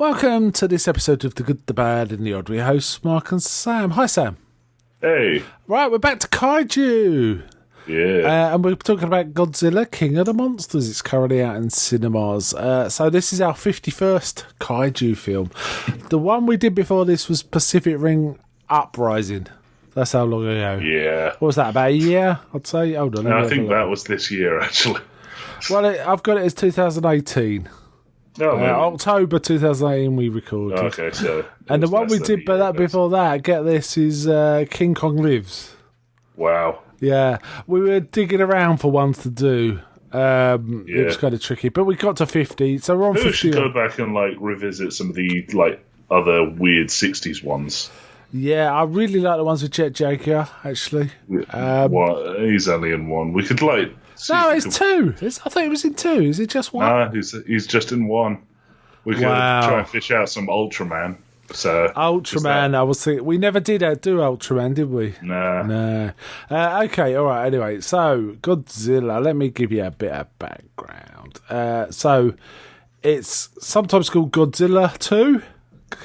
Welcome to this episode of The Good, the Bad and the Odd. We're hosts Mark and Sam. Hi, Sam. Hey. Right, we're back to Kaiju. Yeah. And we're talking about Godzilla, King of the Monsters. It's currently out in cinemas. So this is our 51st Kaiju film. The one we did before this was Pacific Rim Uprising. That's how long ago. Yeah. What was that, about a year, I'd say? Hold on. No, I think that was this year, actually. Well, I've got it as 2018. Oh, October 2018 we recorded. Okay, so... And the one we did before that, get this, is King Kong Lives. Wow. Yeah, we were digging around for ones to do. It was kind of tricky, but we got to 50, so we're on 50. We should go back and revisit some of the other weird 60s ones. Yeah, I really like the ones with Jet Jaguar, actually. He's only in one. We could No, it's two. I thought it was in two. Is it just one? Nah, he's just in one. We could try and fish out some Ultraman. So Ultraman, I was thinking, we never did do Ultraman, did we? Nah. No. Okay, all right. Anyway, so Godzilla. Let me give you a bit of background. So it's sometimes called Godzilla 2.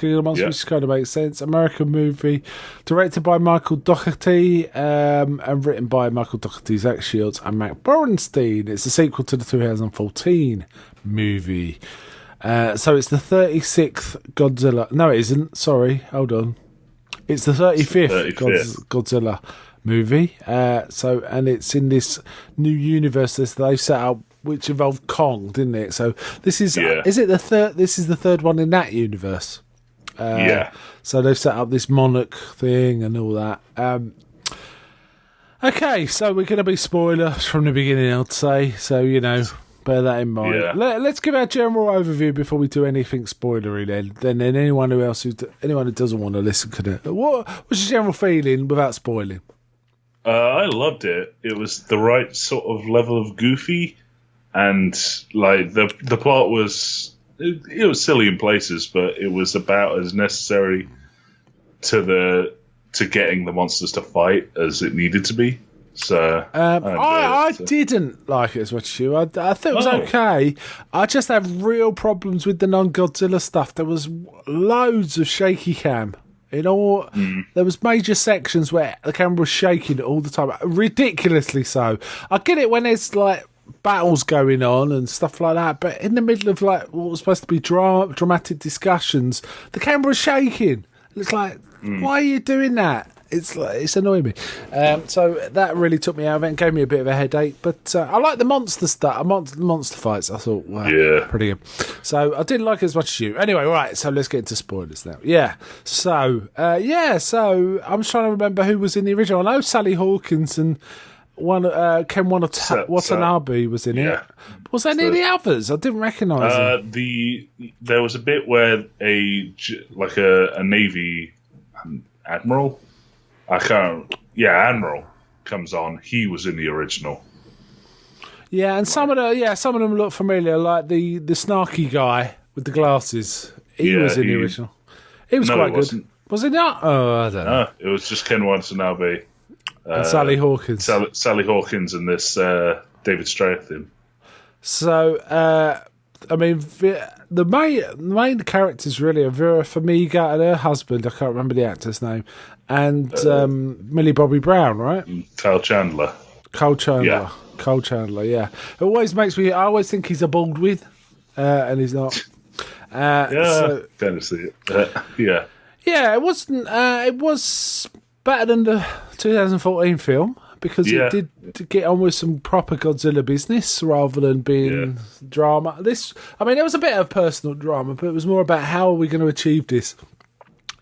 King of the Monsters, which kind of makes sense. American movie, directed by Michael Dougherty and written by Michael Dougherty, Zach Shields, and Matt Borenstein. It's a sequel to the 2014 movie. So it's the 36th Godzilla. No, it isn't. Sorry, hold on. It's the 35th Godzilla movie. And it's in this new universe that they've set up, which involved Kong, didn't it? So this is is it the third? This is the third one in that universe. So they've set up this monarch thing and all that. Okay, so we're going to be spoilers from the beginning, I'd say. So, bear that in mind. Yeah. Let's give our general overview before we do anything spoilery then. Then anyone who doesn't want to listen can. What's your general feeling without spoiling? I loved it. It was the right sort of level of goofy, and the plot was... It was silly in places, but it was about as necessary to getting the monsters to fight as it needed to be. So I didn't like it as much as you. I thought it was okay. I just have real problems with the non-Godzilla stuff. There was loads of shaky cam. There was major sections where the camera was shaking all the time, ridiculously so. I get it when there's battles going on and stuff like that, but in the middle of what was supposed to be dramatic discussions, the camera was shaking. It's like, why are you doing that? It's annoying me. So that really took me out of it and gave me a bit of a headache. But I like the monster stuff, monster fights. I thought, wow, pretty good. So I didn't like it as much as you. Anyway, right. So let's get into spoilers now. Yeah. So So I'm trying to remember who was in the original. I know Sally Hawkins and Ken Watanabe was in it. Was there any of the others? I didn't recognise them. There was a bit where a Navy admiral, admiral comes on. He was in the original. Yeah, and some of them look familiar, like the snarky guy with the glasses. He was in the original. He was quite good. Was he not? Oh, I don't know. No, it was just Ken Watanabe. And Sally Hawkins. Sally Hawkins and this David Strathairn. So, the main characters really are Vera Farmiga and her husband, I can't remember the actor's name, and Millie Bobby Brown, right? Cole Chandler. Yeah. Cole Chandler, yeah. It always makes me... I always think he's a Baldwin, and he's not. Kind of see it. Yeah. Yeah, it wasn't... it was... better than the 2014 film because it did get on with some proper Godzilla business rather than being drama. There was a bit of personal drama, but it was more about how are we going to achieve this,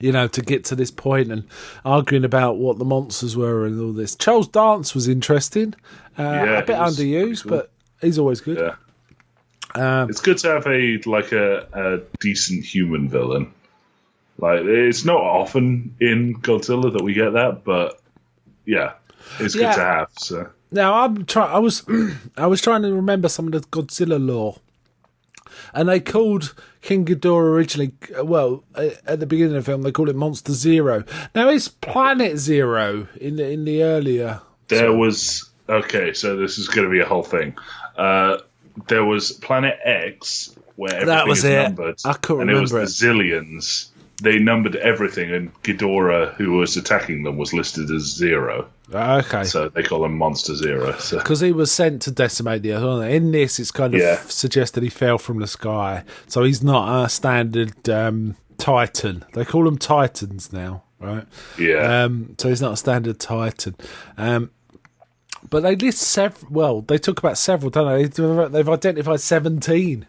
to get to this point and arguing about what the monsters were and all this. Charles Dance was interesting, a bit underused, cool. But he's always good. Yeah. It's good to have a decent human villain. It's not often in Godzilla that we get that, but it's good to have. So now I was trying to remember some of the Godzilla lore, and they called King Ghidorah originally. Well, at the beginning of the film, they called it Monster Zero. Now it's Planet Zero in the earlier. So this is going to be a whole thing. there was Planet X, where everything That was is it. numbered. I couldn't and remember it was the Zillions. They numbered everything, and Ghidorah, who was attacking them, was listed as 0. Okay. So they call him Monster Zero. Because he was sent to decimate the Earth, wasn't he? In this, it's kind of suggested he fell from the sky. So he's not a standard Titan. They call them Titans now, right? Yeah. So he's not a standard Titan. But they list several. Well, they talk about several, don't they? They've identified 17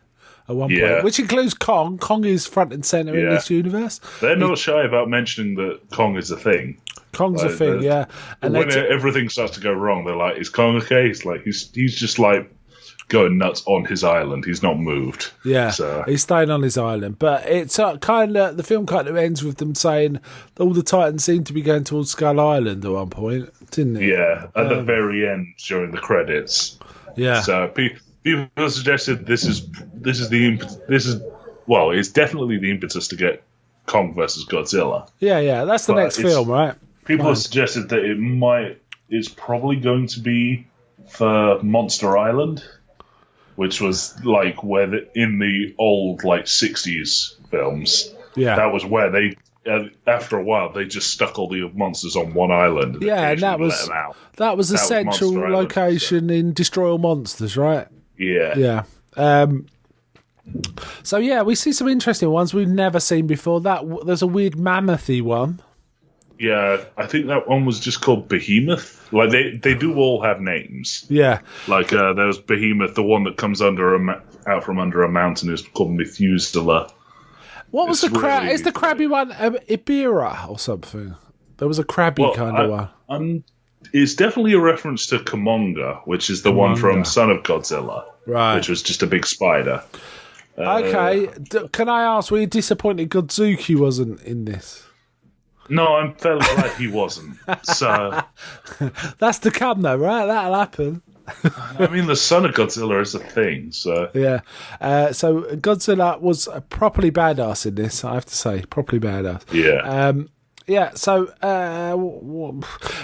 at one point, which includes Kong. Kong is front and center in this universe. They're not shy about mentioning that Kong is a thing. Kong's a thing, And when everything starts to go wrong, they're like, "Is Kong okay?" He's like, he's just like going nuts on his island. He's not moved. Yeah, so. He's staying on his island. But it's kind of the film kind of ends with them saying all the Titans seem to be going towards Skull Island at one point, didn't it? Yeah, at the very end during the credits. Yeah. So people suggested this is it's definitely the impetus to get Kong versus Godzilla. Yeah, that's the next film, right? People have suggested that it's probably going to be for Monster Island, which was like where in the old like 60s films, that was where they after a while they just stuck all the monsters on one island. And that was a central location in Destroy All Monsters, right? Yeah. So we see some interesting ones we've never seen before. There's a weird mammothy one. Yeah, I think that one was just called Behemoth. Like they do all have names. Yeah, like there's Behemoth, the one that comes out from under a mountain is called Methuselah. What was the crab? Is the crabby one Ibira or something? There was a crabby kind of one. It's definitely a reference to Kumonga, which is the one from Son of Godzilla, right? Which was just a big spider. Okay, can I ask? Were you disappointed Godzuki wasn't in this? No, I'm fairly glad he wasn't. So that's to come, though, right? That'll happen. I mean, the Son of Godzilla is a thing, so yeah. So Godzilla was properly badass in this. I have to say, properly badass. Yeah. So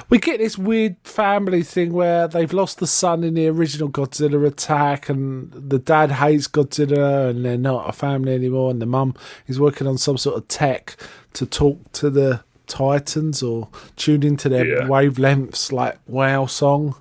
we get this weird family thing where they've lost the son in the original Godzilla attack, and the dad hates Godzilla, and they're not a family anymore. And the mum is working on some sort of tech to talk to the Titans or tune into their wavelengths, like WoW song.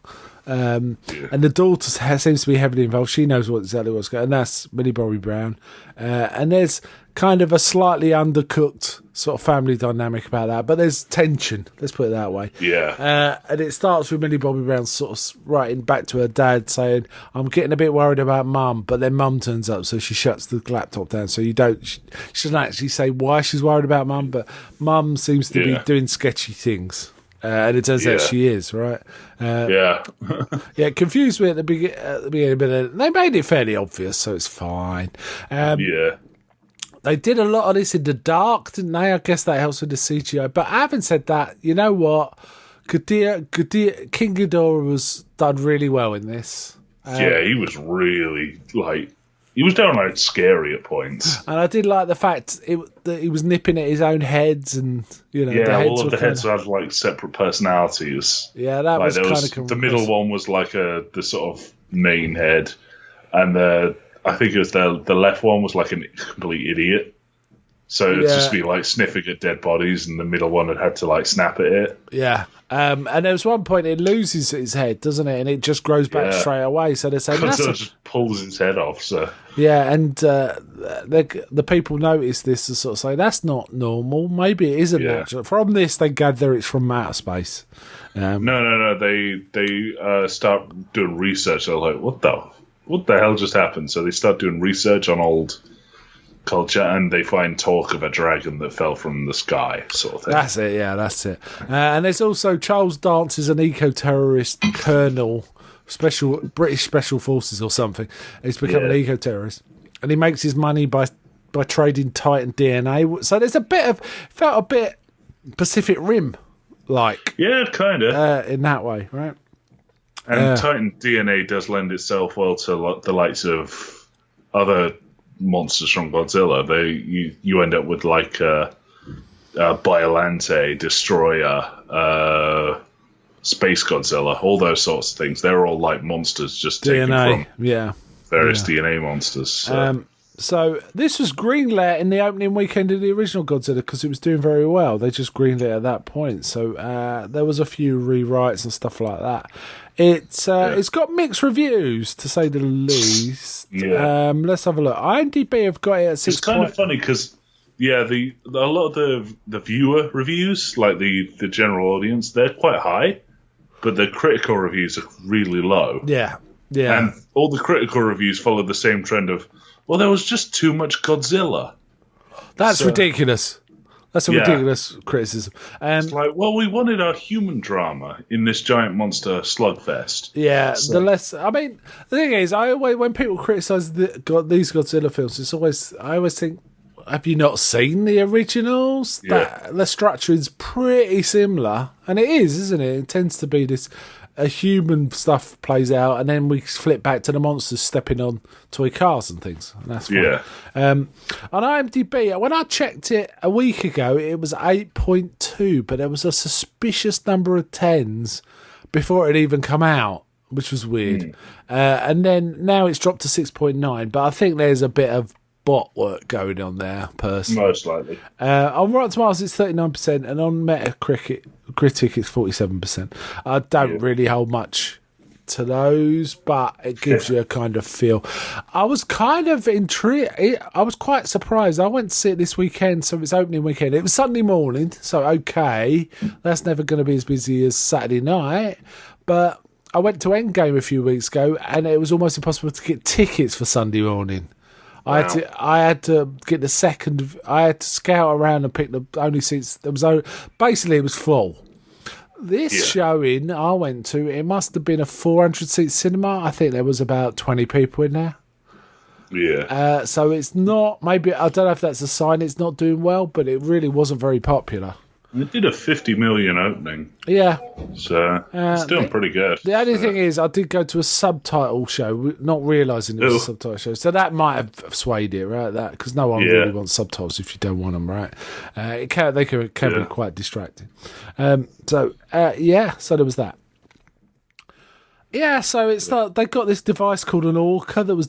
And the daughter seems to be heavily involved. She knows exactly what's going on, and that's Millie Bobby Brown. And there's kind of a slightly undercooked sort of family dynamic about that, but there's tension, let's put it that way. And it starts with Millie Bobby Brown sort of writing back to her dad saying, I'm getting a bit worried about mum, but then mum turns up, so she shuts the laptop down, so she doesn't actually say why she's worried about mum, but mum seems to be doing sketchy things. And it turns out she is, right? It confused me at the beginning, but they made it fairly obvious, so it's fine. They did a lot of this in the dark, didn't they? I guess that helps with the CGI. But having said that, you know what? King Ghidorah was done really well in this. He was really, he was downright scary at points. And I did like the fact that he was nipping at his own heads, and all of the heads had separate personalities. Yeah, that was kind of the middle one was the sort of main head, and I think it was the left one was like a complete idiot. So it'd just be sniffing at dead bodies, and the middle one had to snap at it. Yeah. And there was one point it loses its head, doesn't it? And it just grows back straight away. So they say Godzilla just pulls its head off. So and the people notice this and sort of say that's not normal. Maybe it isn't natural. From this, they gather it's from outer space. No. They start doing research. They're like, what the hell just happened? So they start doing research on old culture, and they find talk of a dragon that fell from the sky, sort of thing. That's it. And there's also Charles Dance is an eco-terrorist colonel, British Special Forces or something. He's become an eco-terrorist, and he makes his money by trading Titan DNA. So there's felt a bit Pacific Rim like. Yeah, kind of. In that way, right? And Titan DNA does lend itself well to the likes of other monsters from Godzilla. You end up with Biollante, Destroyer, Space Godzilla, all those sorts of things. They're all like monsters just DNA, taken various DNA monsters. So this was greenlit in the opening weekend of the original Godzilla because it was doing very well. They just greenlit at that point. So there was a few rewrites and stuff like that. It's got mixed reviews, to say the least. Yeah. Let's have a look. IMDb have got it at 6. It's kind of funny because, a lot of the viewer reviews, like the general audience, they're quite high, but the critical reviews are really low. Yeah. And all the critical reviews follow the same trend of, well, there was just too much Godzilla. That's ridiculous. That's a ridiculous criticism. It's like, well, we wanted our human drama in this giant monster slugfest. Yeah, the thing is, when people criticise these Godzilla films, I always think, have you not seen the originals? Yeah. The structure is pretty similar, and it is, isn't it? It tends to be this. A human stuff plays out, and then we flip back to the monsters stepping on toy cars and things. And that's fine. Yeah. On IMDb, when I checked it a week ago, it was 8.2, but there was a suspicious number of 10s before it even come out, which was weird. And then now it's dropped to 6.9, but I think there's a bit of bot work going on there, personally. Most likely. On Rotten Tomatoes, it's 39%, and on Metacritic, it's 47%. I don't really hold much to those, but it gives you a kind of feel. I was kind of intrigued. I was quite surprised. I went to see it this weekend, so it's opening weekend. It was Sunday morning, so okay. That's never going to be as busy as Saturday night, but I went to Endgame a few weeks ago, and it was almost impossible to get tickets for Sunday morning. Wow. I had to get the second. I had to scout around and pick the only seats. Basically, it was full. This showing I went to, it must have been a 400-seat cinema. I think there was about 20 people in there. Yeah. So it's not. Maybe I don't know if that's a sign it's not doing well, but it really wasn't very popular. It did a 50 million opening. Yeah. So it's doing pretty good. The only thing is, I did go to a subtitle show, not realising it was a subtitle show. So that might have swayed it, right? That because no one really wants subtitles if you don't want them, right? They can be quite distracting. So there was that. Yeah, so it's like they got this device called an orca that was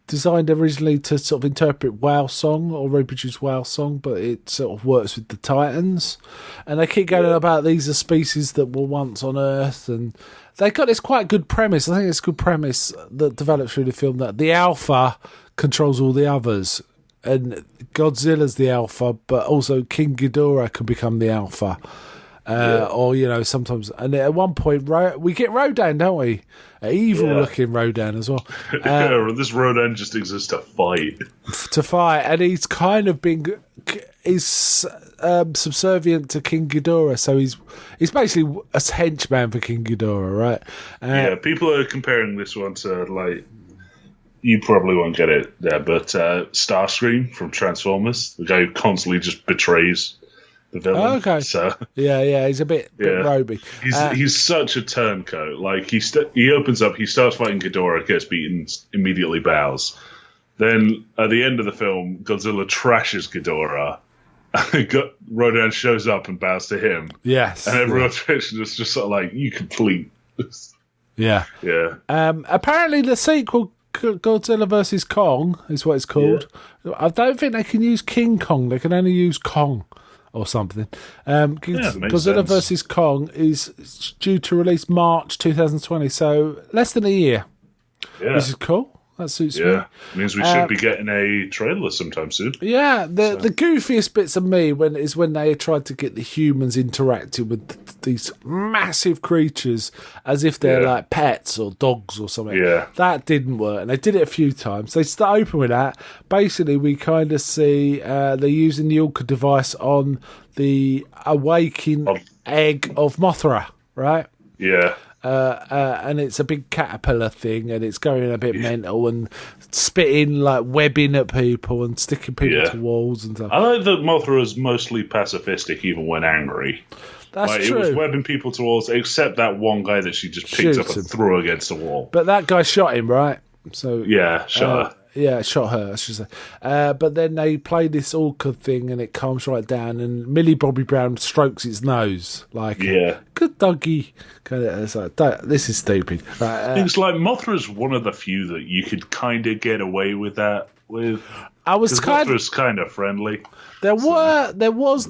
designed originally to sort of interpret whale song or reproduce whale song, but it sort of works with the Titans. And they keep going about these are species that were once on Earth, and they got this quite good premise. I think it's a good premise that develops through the film that the alpha controls all the others, and Godzilla's the alpha, but also King Ghidorah can become the alpha. Or, sometimes. And at one point, we get Rodan, don't we? An evil-looking Rodan as well. This Rodan just exists to fight. And he's kind of subservient to King Ghidorah, so he's basically a henchman for King Ghidorah, right? People are comparing this one to, like, you probably won't get it there, but Starscream from Transformers, the guy who constantly just betrays the villain. Oh, okay. So he's a bit roby. He's such a turncoat. Like he opens up, he starts fighting Ghidorah, gets beaten, immediately bows. Then at the end of the film, Godzilla trashes Ghidorah. Rodan shows up and bows to him. Yes, and everyone's reaction is just sort of like, you complete. Yeah. Apparently, the sequel, Godzilla vs Kong, is what it's called. Yeah. I don't think they can use King Kong. They can only use Kong. Or something. Godzilla vs Kong is due to release March 2020, so less than a year. Yeah. This is cool. That suits me. Yeah, means we should be getting a trailer sometime soon. Yeah, the goofiest bits of me is when they tried to get the humans interacting with these massive creatures as if they're like pets or dogs or something. Yeah. That didn't work, and they did it a few times. They start open with that. Basically, we kind of see they're using the Orca device on the awaking egg of Mothra, right? Yeah. And it's a big caterpillar thing, and it's going a bit mental and spitting like webbing at people and sticking people to walls and stuff. I like that Mothra is mostly pacifistic even when angry. That's true. It was webbing people to walls, except that one guy that she just picked up and threw against the wall. But that guy shot him, right? So yeah, shot her. Yeah, shot her, I should say. But then they play this orca thing and it calms right down, and Millie Bobby Brown strokes its nose like, good doggy. Kind of, it's like, this is stupid. It's like Mothra's one of the few that you could kind of get away with that with. Mothra's kind of friendly. There was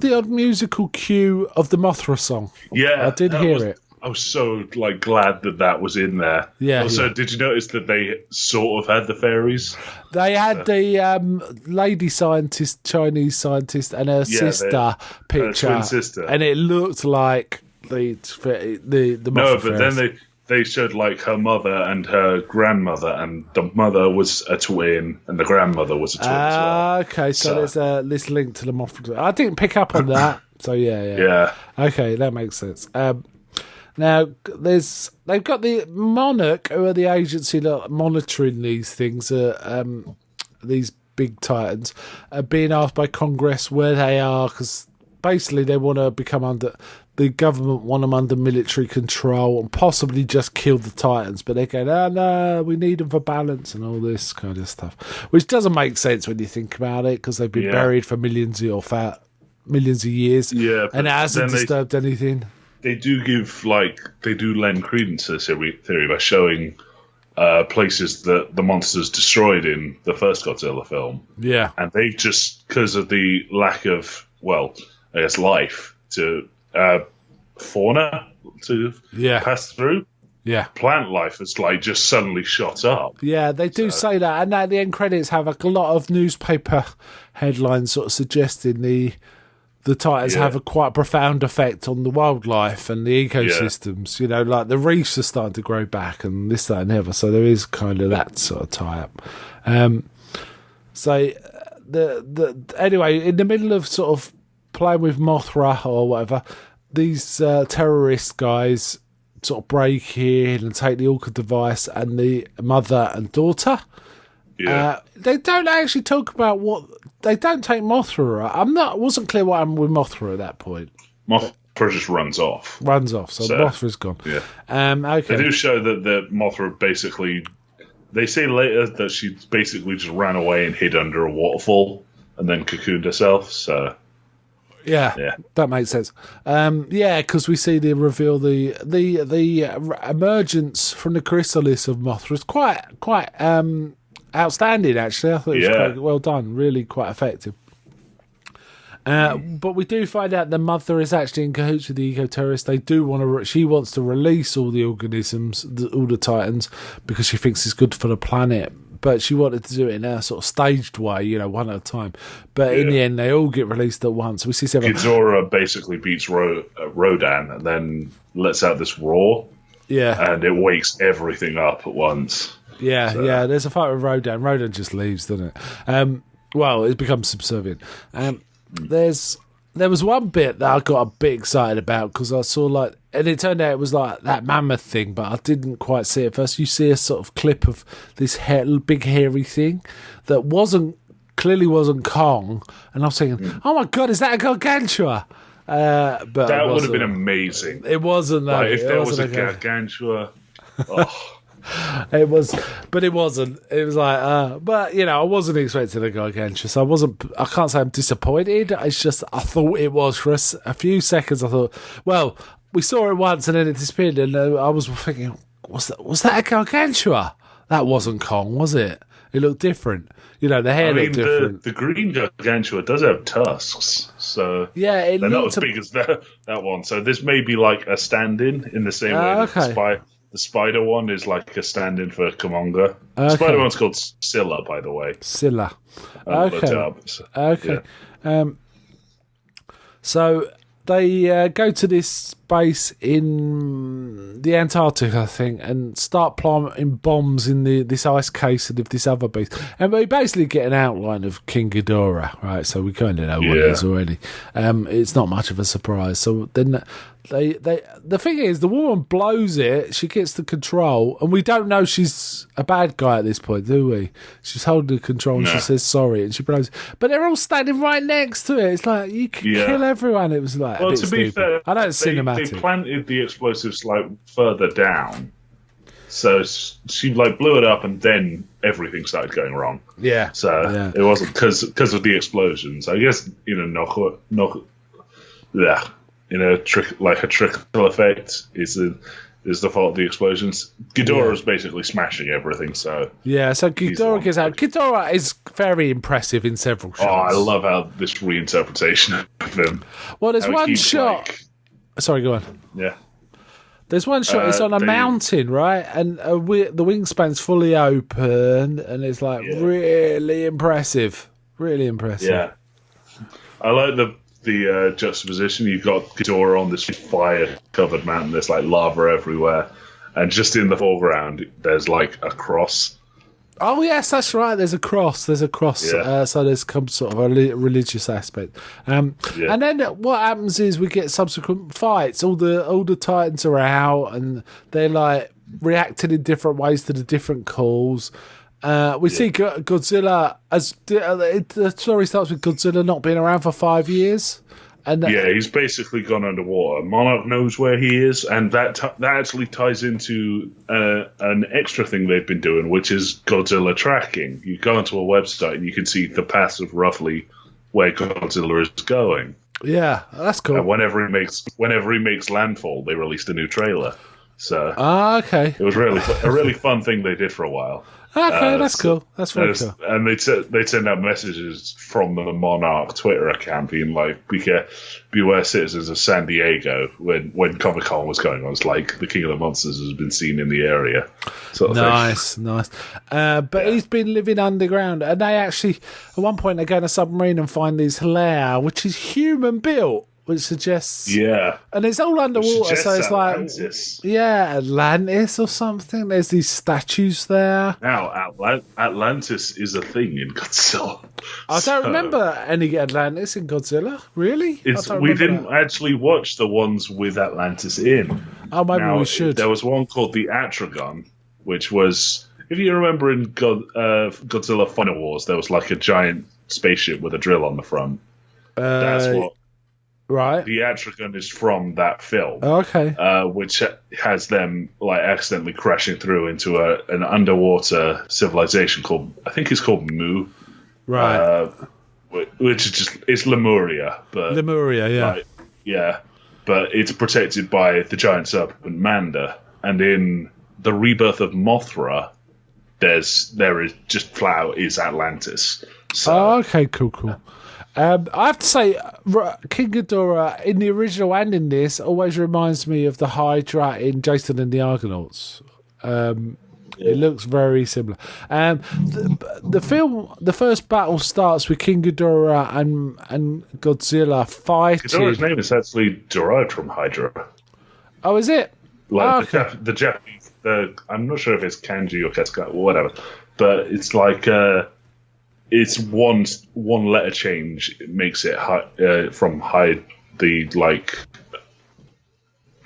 the odd musical cue of the Mothra song. Yeah, I did hear it. I was so glad that was in there. Yeah. Also, did you notice that they sort of had the fairies? They had the lady scientist, Chinese scientist, and her sister picture, twin sister, and it looked like the no, Mothra but fairies. then they showed her mother and her grandmother, and the mother was a twin, and the grandmother was a twin as well. Okay, so there's this link to the Mothra. I didn't pick up on that, so yeah. Okay, that makes sense. Now, they've got the Monarch, who are the agency that monitoring these things, these big titans, being asked by Congress where they are, because basically they want to become under, the government want them under military control and possibly just kill the titans, but they're going, oh no, we need them for balance and all this kind of stuff, which doesn't make sense when you think about it, because they've been buried for millions of years, and it hasn't disturbed anything. They do lend credence to this theory by showing places that the monsters destroyed in the first Godzilla film. Yeah. And they just, because of the lack of, life to fauna to pass through. Yeah. Plant life has just suddenly shot up. Yeah, they do say that. And at the end credits have a lot of newspaper headlines sort of suggesting the titans have a quite profound effect on the wildlife and the ecosystems. Like the reefs are starting to grow back and this, that, and the other. So there is kind of that sort of tie-up. So anyway, in the middle of sort of playing with Mothra or whatever, these terrorist guys sort of break in and take the Orca device and the mother and daughter. Yeah. They don't actually talk about what. They don't take Mothra. I wasn't clear what happened with Mothra at that point. Mothra just runs off. So Mothra's gone. Yeah. Okay. They do show that the Mothra basically. They say later that she basically just ran away and hid under a waterfall and then cocooned herself. So. Yeah, that makes sense. Because we see the reveal, the emergence from the chrysalis of Mothra is quite outstanding. Actually, I thought it was quite well done, really quite effective. But we do find out the mother is actually in cahoots with the eco-terrorists. They do want to. She wants to release all the organisms, all the titans, because she thinks it's good for the planet. But she wanted to do it in a sort of staged way, one at a time. But in the end, they all get released at once. We see several. Ghidorah basically beats Rodan and then lets out this roar. Yeah. And it wakes everything up at once. Yeah, there's a fight with Rodan. Rodan just leaves, doesn't it? It becomes subservient. There was one bit that I got a bit excited about because I saw and it turned out it was that mammoth thing, but I didn't quite see it first. You see a sort of clip of this big hairy thing that clearly wasn't Kong, and I was thinking, oh my god, is that a Gargantua? But that would have been amazing. It wasn't though. If there was a Gargantua. Oh. It was, but it wasn't. It was but I wasn't expecting a Gargantua, so I can't say I'm disappointed. It's just I thought it was for a few seconds. I thought, well, we saw it once and then it disappeared, and I was thinking, was that a Gargantua? That wasn't Kong, was it? It looked different. The hair looked different. The green Gargantua does have tusks, so they're not as big as that one. So this may be like a stand-in in the same way that the spider one is like a stand-in for Kumonga. The spider one's called Scylla, by the way. Scylla. Okay. So they go to this base in the Antarctic, I think, and start planting bombs in this ice case of this other base. And we basically get an outline of King Ghidorah, right? So we kind of know what it is already. It's not much of a surprise. So then the thing is, the woman blows it. She gets the control, and we don't know she's a bad guy at this point, do we? She's holding the control, and she says sorry, and she blows it. But they're all standing right next to it. It's like, you can kill everyone. It was like, well, a bit to be stupid. fair, I know it's cinematic. They planted the explosives further down. So she like blew it up, and then everything started going wrong. Yeah. So it wasn't because of the explosions. I guess a trickle effect is the fault of the explosions. Ghidorah's basically smashing everything. So Ghidorah gets out. Ghidorah is very impressive in several shots. Oh, I love how this reinterpretation of him. Well, there's one shot. Sorry, go on. Yeah. There's one shot. It's on a mountain, right? And the wingspan's fully open, and it's like really impressive. Really impressive. Yeah. I like the juxtaposition. You've got Ghidorah on this fire-covered mountain. There's like lava everywhere, and just in the foreground, there's like a cross. Oh yes, that's right. There's a cross. So there's some sort of a religious aspect. And then what happens is we get subsequent fights. All the Titans are out, and they're like reacting in different ways to the different calls. We see Godzilla as the story starts with Godzilla not being around for 5 years. And he's basically gone underwater. Monarch knows where he is, and that actually ties into an extra thing they've been doing, which is Godzilla tracking. You go onto a website and you can see the path of roughly where Godzilla is going. Yeah, that's cool. And whenever he makes landfall, they released a new trailer. So okay, it was a really fun thing they did for a while. Okay, that's cool. That's very cool. And they send out messages from the Monarch Twitter account being like, beware citizens of San Diego, when Comic-Con was going on. It's like the King of the Monsters has been seen in the area. Sort of nice. But he's been living underground, and they actually, at one point, they go in a submarine and find this lair, which is human built. Which suggests, and it's all underwater, so it's Atlantis. Like, Atlantis or something. There's these statues there. Now, Atlantis is a thing in Godzilla. I don't remember any Atlantis in Godzilla. Really? We didn't actually watch the ones with Atlantis in. Oh, maybe we should. There was one called the Atragon, which was, if you remember in Godzilla Final Wars, there was like a giant spaceship with a drill on the front. That's what. Right. The Atragon is from that film. Okay. Which has them like accidentally crashing through into an underwater civilization I think it's called Mu. Right. Which is it's Lemuria. But Lemuria, but it's protected by the giant serpent Manda. And in the rebirth of Mothra, there is just flat out is Atlantis. So, okay, cool. I have to say, King Ghidorah in the original and in this always reminds me of the Hydra in Jason and the Argonauts. It looks very similar. The film, the first battle starts with King Ghidorah and Godzilla fighting. Ghidorah's name is actually derived from Hydra. Oh, is it? Like the Japanese. I'm not sure if it's kanji or katakana or whatever, but it's like. It's one letter change. It makes it from the like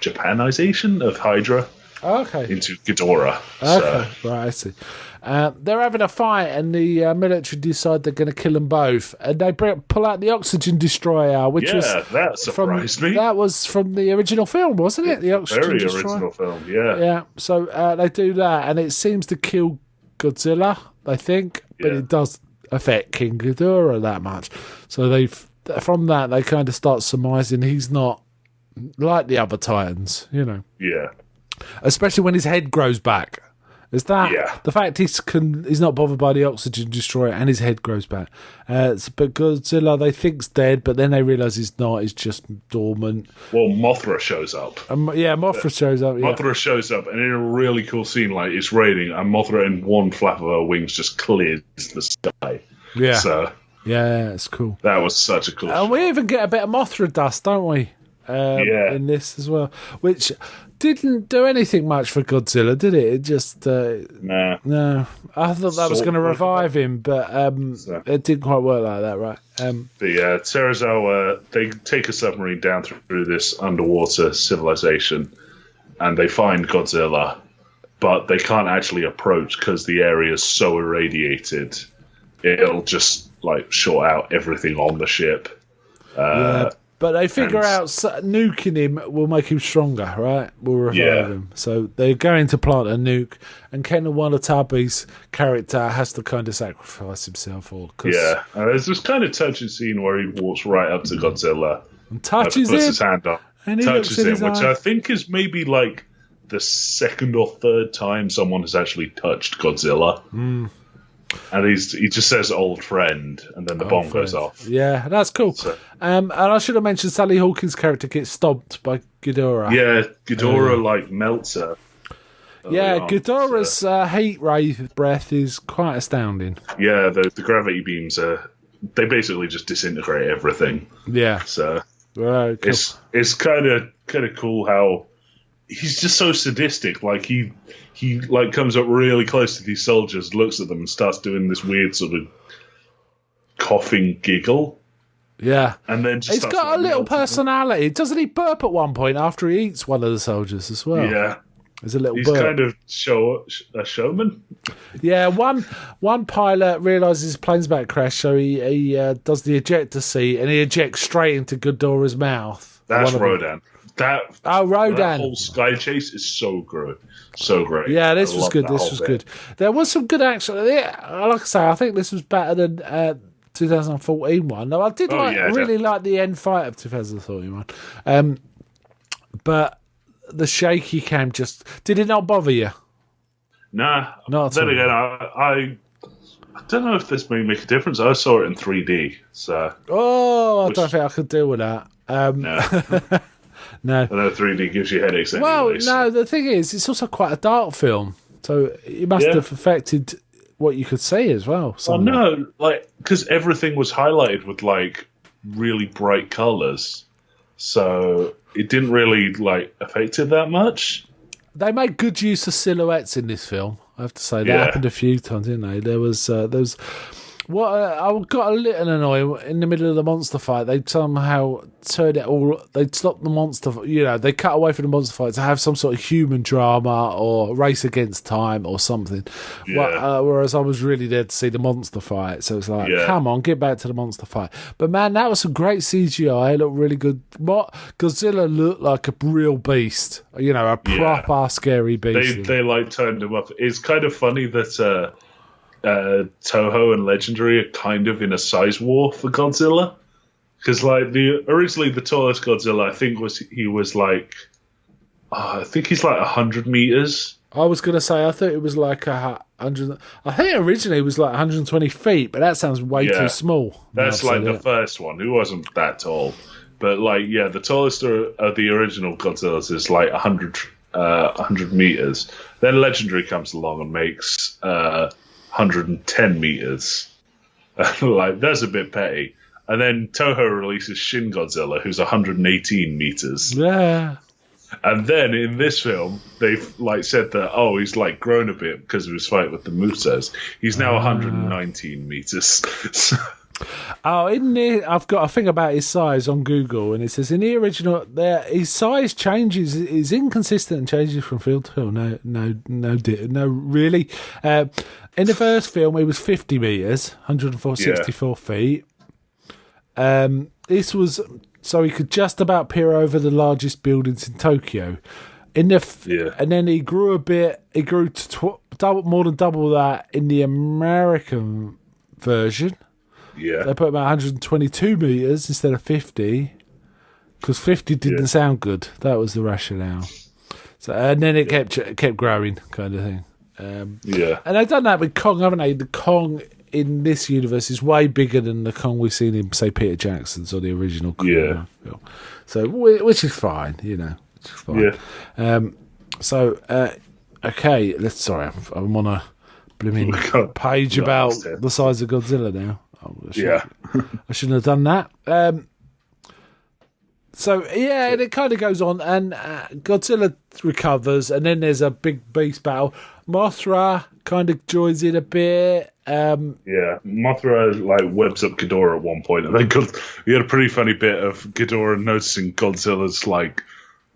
Japanization of Hydra into Ghidorah. Okay, right, I see. They're having a fight, and the military decide they're going to kill them both, and they pull out the oxygen destroyer, which that surprised me. That was from the original film, wasn't it? The oxygen destroyer. Very original film, yeah. Yeah. So they do that, and it seems to kill Godzilla, I think, but it does affect King Ghidorah that much. So from that they kind of start surmising he's not like the other Titans, Yeah. Especially when his head grows back. Is that the fact he's not bothered by the oxygen destroyer and his head grows back? But Godzilla they think's dead, but then they realise he's not. He's just dormant. Well, Mothra shows up. Mothra shows up. Yeah. Mothra shows up, and in a really cool scene, like it's raining, and Mothra in one flap of her wings just clears the sky. Yeah. So it's cool. That was such a cool. And we even get a bit of Mothra dust, don't we? In this as well, which didn't do anything much for Godzilla, did it? It just no. I thought that was going to revive him, but it didn't quite work like that, right? Serizawa, they take a submarine down through this underwater civilization, and they find Godzilla, but they can't actually approach because the area is so irradiated. It'll just like short out everything on the ship. But they figure out nuking him will make him stronger, right? Will revive him. So they're going to plant a nuke, and Ken Watanabe's character has to kind of sacrifice himself. There's this kind of touching scene where he walks right up to Godzilla and touches puts him. his hand up, and he touches looks him, which I think is maybe like the second or third time someone has actually touched Godzilla. And he just says "old friend," and then the bomb goes off. Yeah, that's cool. So, and I should have mentioned Sally Hawkins' character gets stomped by Ghidorah. Yeah, Ghidorah melts her. Ghidorah's heat ray breath is quite astounding. Yeah, the gravity beams they basically just disintegrate everything. Yeah, so cool. it's kind of cool how he's just so sadistic. Like he comes up really close to these soldiers, looks at them, and starts doing this weird sort of coughing giggle. Yeah, and then just he's got a little personality. Doesn't he burp at one point after he eats one of the soldiers as well? Yeah, there's a little. He's burp. Kind of a showman. Yeah, one pilot realises his plane's about to crash, so he does the ejector seat and he ejects straight into Ghidorah's mouth. That's Rodan. Rodan. That whole sky chase is so good. So great. Yeah, this was good. This was good. There was some good action. Yeah, like I say, I think this was better than 2014 one. No, I did really like the end fight of 2014 one. But the shaky cam did it not bother you? Nah. Not then again, I don't know if this may make a difference. I saw it in 3D. So. I don't think I could deal with that. No. No. I know 3D gives you headaches anyway. Well, no, the thing is, it's also quite a dark film. So it must have affected what you could see as well. Oh, no. Because everything was highlighted with, really bright colours. So it didn't really, affect it that much. They made good use of silhouettes in this film. I have to say, that happened a few times, didn't they? There was what I got a little annoyed in the middle of the monster fight. They somehow turned it all. They stopped the monster. They cut away from the monster fight to have some sort of human drama or race against time or something. Yeah. Whereas I was really there to see the monster fight. So it's like, come on, get back to the monster fight. But man, that was some great CGI. It looked really good. Godzilla looked like a real beast. A proper scary beast. They turned him up. It's kind of funny that. Toho and Legendary are kind of in a size war for Godzilla, because originally the tallest Godzilla I think he's 100 meters. I was gonna say I thought it was 100. I think originally it was 120 feet, but that sounds way too small. That's the first one. Who wasn't that tall, but the tallest of the original Godzillas is 100 meters. Then Legendary comes along and makes 110 meters. That's a bit petty. And then Toho releases Shin Godzilla, who's 118 meters. Yeah. And then in this film, they've said that he's grown a bit because of his fight with the Musas. He's now 119 meters. I've got a thing about his size on Google, and it says in the original, his size changes, is inconsistent and changes from film to film. No, really. In the first film, he was 50 meters, 164 feet. This was so he could just about peer over the largest buildings in Tokyo. And then he grew a bit. He grew to more than double that in the American version. Yeah, they put him at 122 meters instead of 50 because 50 didn't sound good. That was the rationale. So and then it kept growing, kind of thing. And they've done that with Kong, haven't they? The Kong in this universe is way bigger than the Kong we've seen in, say, Peter Jackson's or the original Kong film. So, which is fine, Which is fine. Okay, I'm on a blooming page about the size of Godzilla now. I shouldn't have done that. And it kind of goes on, and Godzilla recovers, and then there's a big beast battle. Mothra kind of joins in a bit. Mothra webs up Ghidorah at one point, and then we had a pretty funny bit of Ghidorah noticing Godzilla's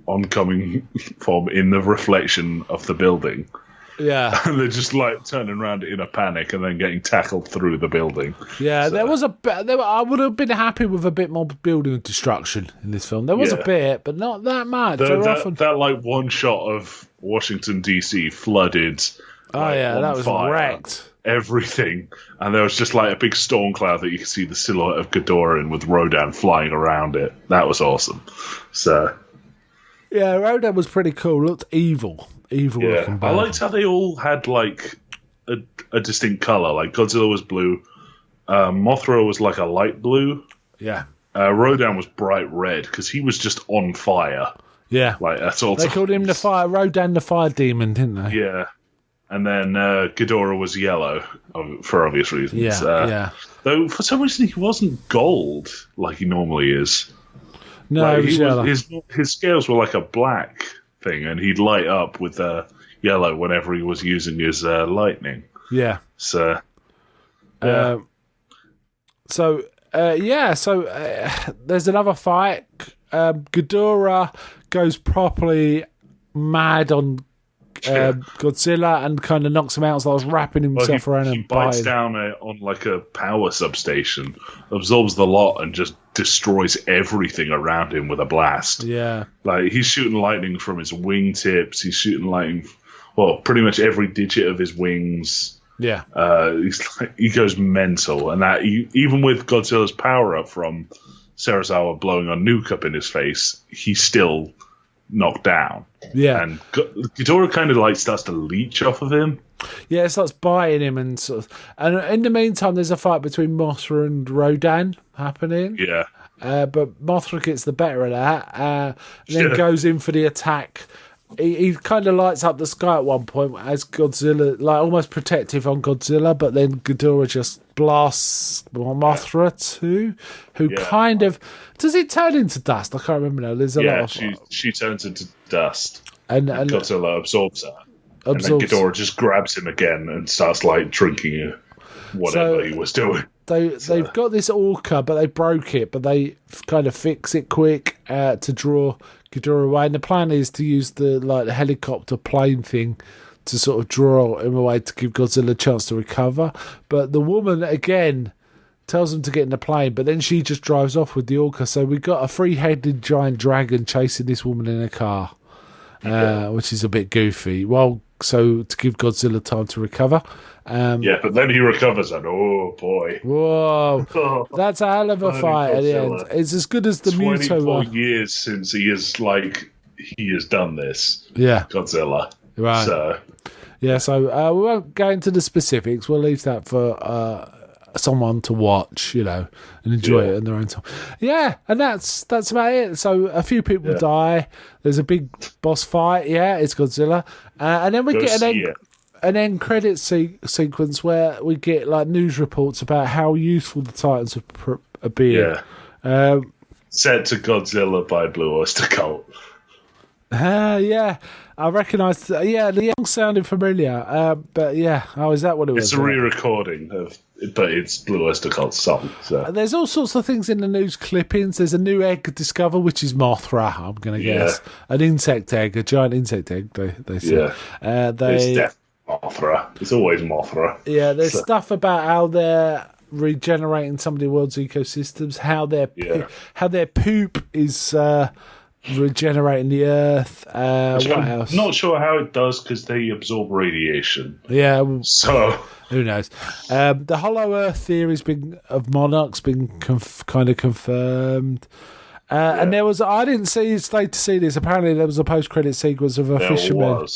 oncoming form in the reflection of the building. Yeah. And they're just like turning around in a panic and then getting tackled through the building. Yeah, So, there was a bit. I would have been happy with a bit more building destruction in this film. There was a bit, but not that much. that like one shot of Washington DC flooded. That was fire, wrecked. Everything, and there was just like a big storm cloud that you could see the silhouette of Ghidorah in with Rodan flying around it. That was awesome. So, yeah, Rodan was pretty cool. Looked evil. Yeah, I liked how they all had like a distinct color. Like Godzilla was blue, Mothra was like a light blue. Yeah, Rodan was bright red because he was just on fire. Yeah, like that's all. They called him Rodan the Fire Demon, didn't they? Yeah, and then Ghidorah was yellow for obvious reasons. Yeah. Though for some reason he wasn't gold like he normally is. No, like, he was his scales were like a black thing, and he'd light up with yellow whenever he was using his lightning. Yeah. So. Yeah. So there's another fight. Ghidorah goes properly mad on Godzilla and kind of knocks him out, so I was wrapping himself around and he bites down on like a power substation, absorbs the lot, and just destroys everything around him with a blast. Yeah. Like, he's shooting lightning from his wingtips, he's shooting lightning, pretty much every digit of his wings. Yeah. He goes mental, and that even with Godzilla's power up from Serizawa blowing a nuke up in his face, he's still knocked down. Yeah. And Ghidorah kind of like starts to leech off of him. Yeah, it starts biting him and in the meantime there's a fight between Mothra and Rodan happening. Yeah. But Mothra gets the better of that and then goes in for the attack. He kind of lights up the sky at one point as Godzilla, like almost protective on Godzilla, but then Ghidorah just blasts Mothra too, who kind of... Does it turn into dust? I can't remember now. There's a lot of... she turns into dust. And Godzilla absorbs her. And then Ghidorah just grabs him again and starts like drinking whatever he was doing. They've got this orca, but they broke it, but they kind of fix it quick to draw Ghidorah away. And the plan is to use the helicopter plane thing to sort of draw him away to give Godzilla a chance to recover. But the woman, again, tells him to get in the plane, but then she just drives off with the orca. So we've got a three-headed giant dragon chasing this woman in a car, which is a bit goofy. So to give Godzilla time to recover. But then he recovers and oh boy. Whoa. That's a hell of a fight at the end. It's as good as the Muto one. 24 years since he has done this. Yeah. Godzilla. Right. So we won't go into the specifics. We'll leave that for someone to watch, and enjoy it in their own time. Yeah, and that's about it. So a few people die. There's a big boss fight. Yeah, it's Godzilla, and then we get an end credit sequence where we get like news reports about how useful the Titans are being. Yeah. Set to Godzilla by Blue Oyster Cult. I recognised. The song sounded familiar. But is that what it was? It's a re-recording but it's Blue Oyster Cult's song. So. There's all sorts of things in the news clippings. There's a new egg discovered, which is Mothra. I'm going to guess an insect egg, a giant insect egg. They say. Yeah. It's definitely Mothra. It's always Mothra. Yeah. There's stuff about how they're regenerating some of the world's ecosystems. How their poop is. Regenerating the earth. What else? Not sure how it does because they absorb radiation. Yeah. So who knows? The Hollow Earth theory's of monarchs been kind of confirmed. And there was I didn't stay to see this. Apparently there was a post-credit sequence of a fisherman.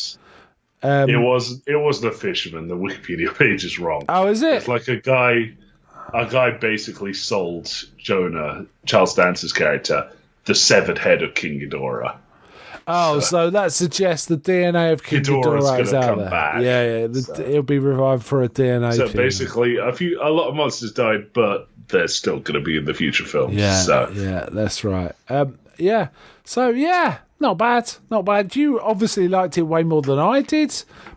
It wasn't a fisherman. The Wikipedia page is wrong. Oh, is it? It's like a guy basically sold Jonah, Charles Dance's character, the severed head of King Ghidorah. Oh, so that suggests the DNA of King Ghidorah is out there. Back. Yeah. He'll be revived for a DNA. So basically, a lot of monsters died, but they're still going to be in the future films. Yeah, that's right. Not bad. You obviously liked it way more than I did,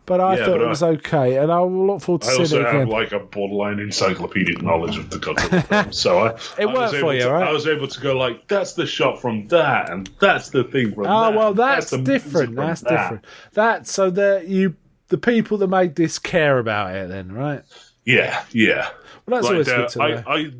but I thought it was okay, and I will look forward to seeing it again. I also have like a borderline encyclopedic knowledge of the Godzilla film, so it worked for you, right? I was able to go like, that's the shot from that, and that's the thing from that. Oh well, that's different. That's different. That so that you the people that made this care about it then, right? Yeah. Well, that's always good to know. I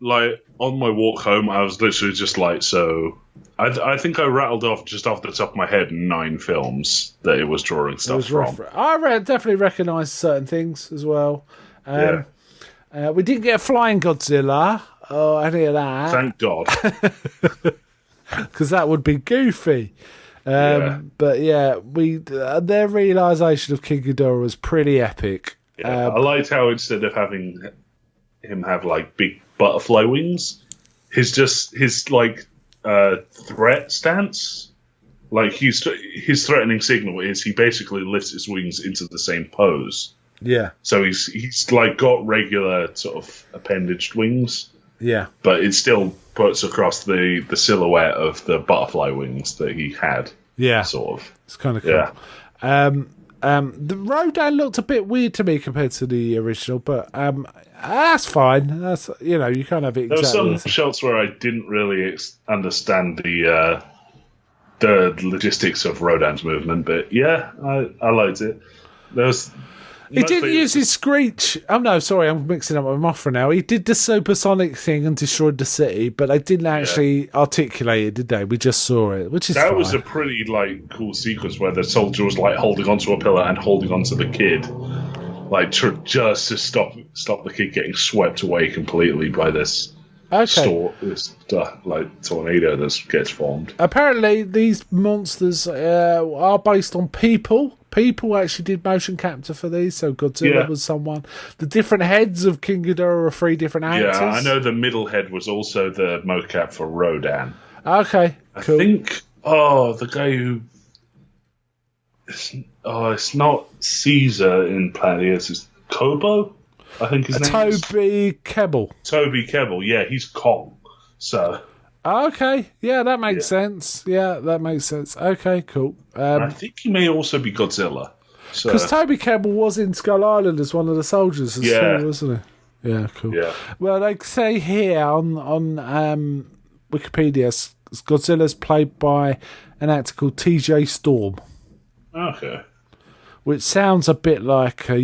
like on my walk home, I was literally just like, so. I think I rattled off just off the top of my head 9 films that it was drawing stuff from. I definitely recognised certain things as well. We didn't get a flying Godzilla or any of that. Thank God. Because that would be goofy. But yeah, their realisation of King Ghidorah was pretty epic. Yeah, I liked how instead of having him have like big butterfly wings, his like threat stance, like his threatening signal is he basically lifts his wings into the same pose. Yeah. So he's like got regular sort of appendaged wings. Yeah. But it still puts across the silhouette of the butterfly wings that he had. Yeah. Sort of. It's kind of cool. Yeah. The Rodan looked a bit weird to me compared to the original, but that's fine. That's you can't have it. There were some shots where I didn't really understand the logistics of Rodan's movement, but yeah, I liked it. He didn't use his screech. Oh no, sorry, I'm mixing up with Mothra now. He did the supersonic thing and destroyed the city, but they didn't actually articulate it, did they? We just saw it, which is that fine. was a pretty cool sequence where the soldier was like holding onto a pillar and holding onto the kid, like just to stop the kid getting swept away completely by this tornado that gets formed. Apparently, these monsters are based on people. People actually did motion capture for these, so Godzilla was someone. The different heads of King Ghidorah are 3 different actors. Yeah, I know the middle head was also the mocap for Rodan. Okay, cool. I think, the guy who... it's not Caesar in Planet Earth, it's Kobo, I think his name is. Toby Kebbell. Toby Kebbell, yeah, he's Kong, so... Okay, yeah, that makes sense. Yeah, that makes sense. Okay, cool. I think he may also be Godzilla. Because Toby Kebbell was in Skull Island as one of the soldiers as well, wasn't he? Yeah, cool. Yeah. Well, they say here on Wikipedia, Godzilla's played by an actor called TJ Storm. Okay. Which sounds a bit like a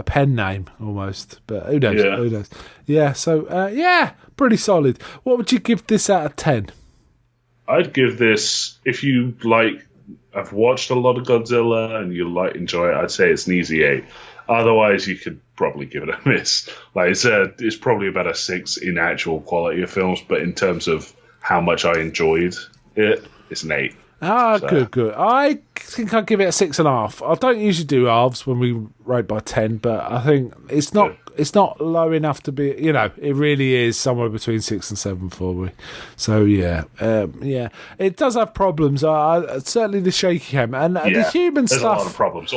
pen name almost, but who knows? Yeah. Who knows? Yeah. So pretty solid. What would you give this out of 10? I'd give this, if you have watched a lot of Godzilla and you enjoy it, I'd say it's an easy 8. Otherwise, you could probably give it a miss. It's probably about a 6 in actual quality of films, but in terms of how much I enjoyed it, it's an 8. Good. I think I'd give it a 6.5. I don't usually do halves when we rate by 10, but I think it's not low enough to be, it really is somewhere between 6 and 7 for me. So it does have problems. Certainly the shaky cam and the human there's stuff. A lot of problems.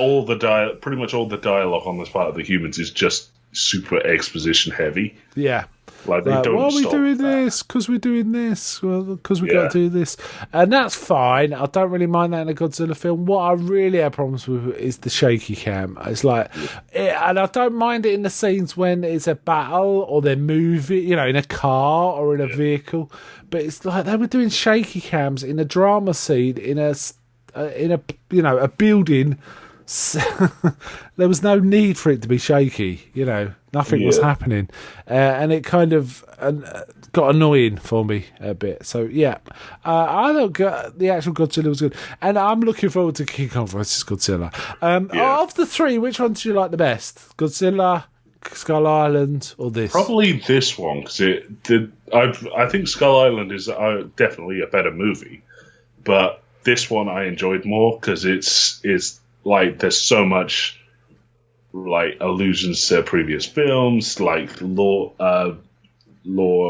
Pretty much all the dialogue on this part of the humans is just super exposition heavy. Yeah. They don't why are we stop doing that. this? Because we're doing this. Well, because we got to do this. And that's fine. I don't really mind that in a Godzilla film. What I really have problems with is the shaky cam. It's and I don't mind it in the scenes when it's a battle or they're moving, in a car or in a vehicle. But it's like they were doing shaky cams in a drama scene in a building. There was no need for it to be shaky, nothing was happening, and it kind of got annoying for me a bit. So I thought the actual Godzilla was good, and I'm looking forward to King Kong vs Godzilla. Of the 3, which one do you like the best? Godzilla, Skull Island, or this? Probably this one, because I think Skull Island is definitely a better movie, but this one I enjoyed more because it's there's so much allusions to previous films, lore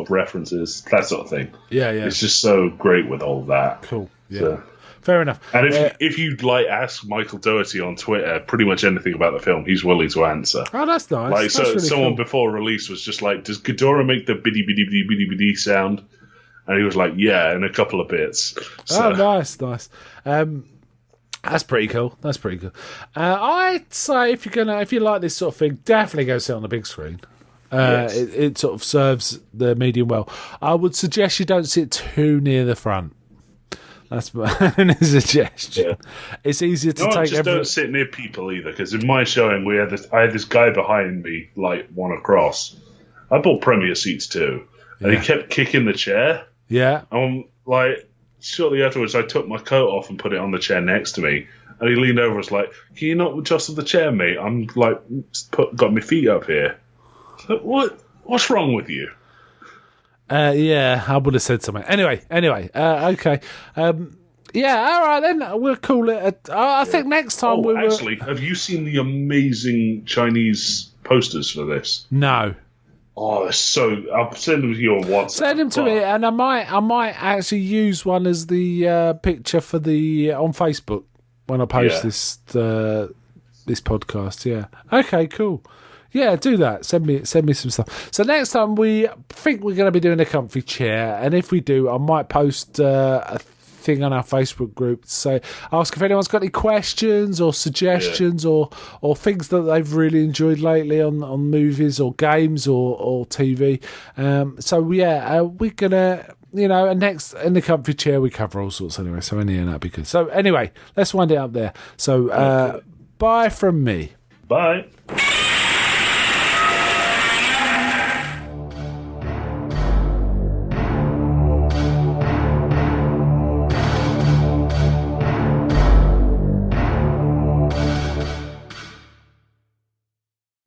references, that sort of thing. Yeah. It's just so great with all that. Cool. Yeah. So, fair enough. And if you ask Michael Doherty on Twitter pretty much anything about the film, he's willing to answer. Oh, that's nice. That's really someone cool. before release was just does Ghidorah make the biddy biddy biddy biddy biddy sound? And he was like, yeah, in a couple of bits. So. Oh, nice. That's pretty cool. I'd say if you like this sort of thing, definitely go see it on the big screen. Yes. It sort of serves the medium well. I would suggest you don't sit too near the front. That's my suggestion. Yeah. It's easier to take. Just don't sit near people either, because in my showing I had this guy behind me, like one across. I bought premier seats too, and he kept kicking the chair. Yeah. Like shortly afterwards, I took my coat off and put it on the chair next to me, and he leaned over and was like, "Can you not adjust the chair, mate? I'm like got my feet up here." Like, what's wrong with you? Yeah, I would have said something. Anyway, okay. All right, then we'll call it. I think next time we will. Actually, have you seen the amazing Chinese posters for this? No. Oh, I'll send them to you on WhatsApp. Send them to me, and I might actually use one as the picture for on Facebook when I post this podcast. Yeah. Okay. Cool. Yeah, do that. Send me some stuff. So next time we think we're going to be doing a comfy chair, and if we do, I might post a thing on our Facebook group to say, ask if anyone's got any questions or suggestions or things that they've really enjoyed lately on movies or games or TV. We're gonna. And next in the comfy chair we cover all sorts anyway. So that'd be good. So anyway, let's wind it up there. So bye from me. Bye.